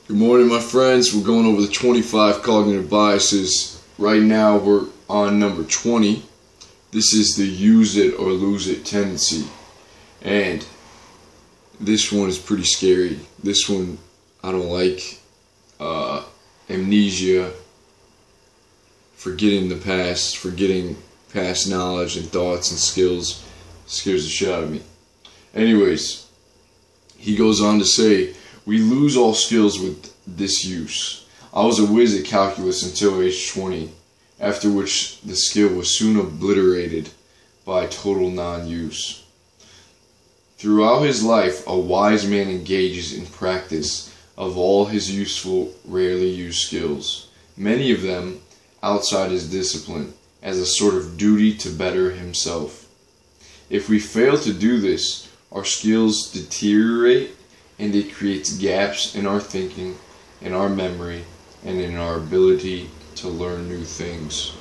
Good morning, my friends. We're going over the 25 cognitive biases. Right now we're on number 20. This is the use it or lose it tendency. And this one is pretty scary. This one I don't like. Amnesia, forgetting the past, forgetting past knowledge and thoughts and skills scares the shit out of me. Anyways, he goes on to say, we lose all skills with disuse. I was a whiz at calculus until age 20, after which the skill was soon obliterated by total non-use. Throughout his life, a wise man engages in practice of all his useful, rarely used skills, many of them outside his discipline, as a sort of duty to better himself. If we fail to do this, our skills deteriorate, and it creates gaps in our thinking, in our memory, and in our ability to learn new things.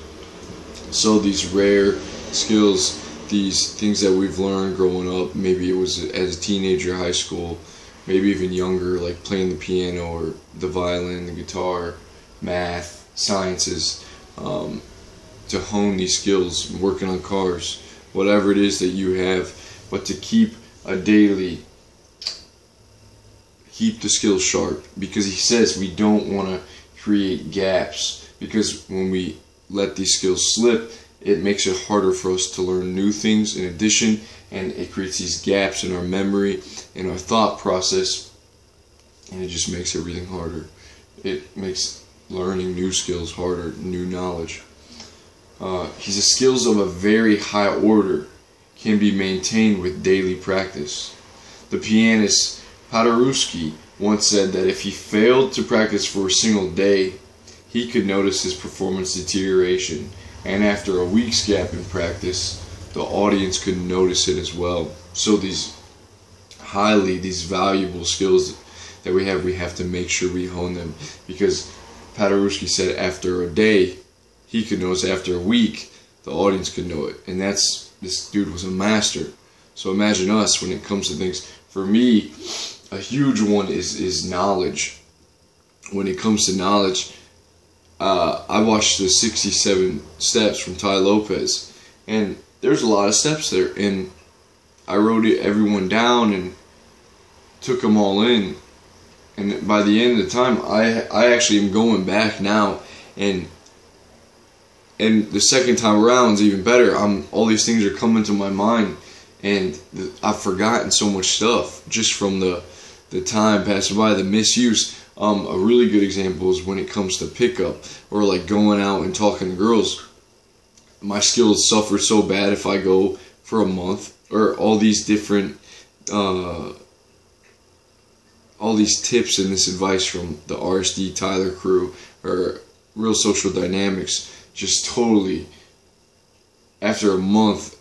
So these rare skills, these things that we've learned growing up, maybe it was as a teenager, high school, maybe even younger, like playing the piano or the violin, the guitar, math, sciences, to hone these skills, working on cars, whatever it is that you have, but to keep the skills sharp, because he says we don't want to create gaps, because when we let these skills slip, it makes it harder for us to learn new things in addition, and it creates these gaps in our memory, in our thought process, and it just makes everything harder. It makes learning new skills harder, new knowledge. He says skills of a very high order can be maintained with daily practice. The pianist Paderewski once said that if he failed to practice for a single day, he could notice his performance deterioration, and after a week's gap in practice, the audience could notice it as well. So these valuable skills that we have to make sure we hone them, because Paderewski said after a day, he could notice. After a week, the audience could know it, and this dude was a master. So imagine us when it comes to things. For me, a huge one is knowledge. When it comes to knowledge, I watched the 67 steps from Tai Lopez, and there's a lot of steps there, and I wrote everyone down and took them all in, and by the end of the time, I actually am going back now, and the second time around is even better. All these things are coming to my mind, and I've forgotten so much stuff just from the time passing by, the misuse. A really good example is when it comes to pickup, or like going out and talking to girls. My skills suffer so bad if I go for a month, or all these different all these tips and this advice from the RSD Tyler crew, or Real Social Dynamics, just totally, after a month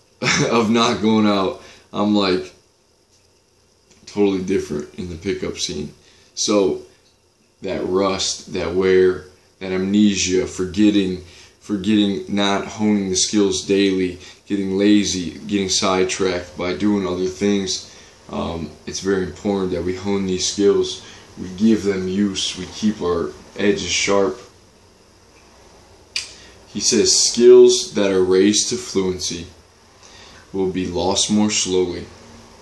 of not going out, I'm like totally different in the pickup scene. So that rust, that wear, that amnesia, forgetting, not honing the skills daily, getting lazy, getting sidetracked by doing other things. It's very important that we hone these skills, we give them use, we keep our edges sharp. He says skills that are raised to fluency will be lost more slowly.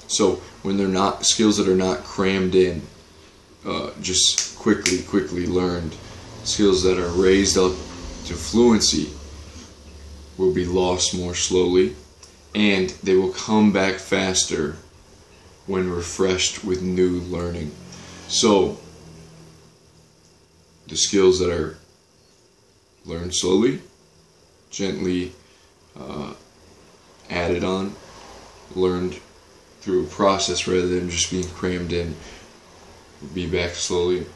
So when they're not, skills that are not crammed in, just quickly learned, skills that are raised up to fluency will be lost more slowly, and they will come back faster when refreshed with new learning. So the skills that are learned slowly, gently added on, learned through a process rather than just being crammed in, will be back slowly, and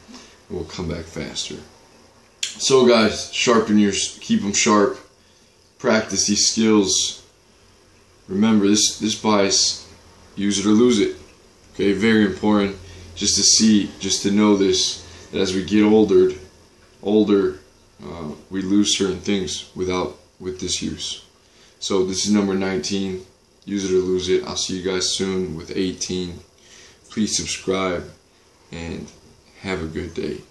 will come back faster. So guys, sharpen yours, keep them sharp, practice these skills. Remember, this bias, use it or lose it. Okay, very important, just to know this, that as we get older, we lose certain things with disuse. So this is number 19. Use it or lose it. I'll see you guys soon with 18. Please subscribe and have a good day.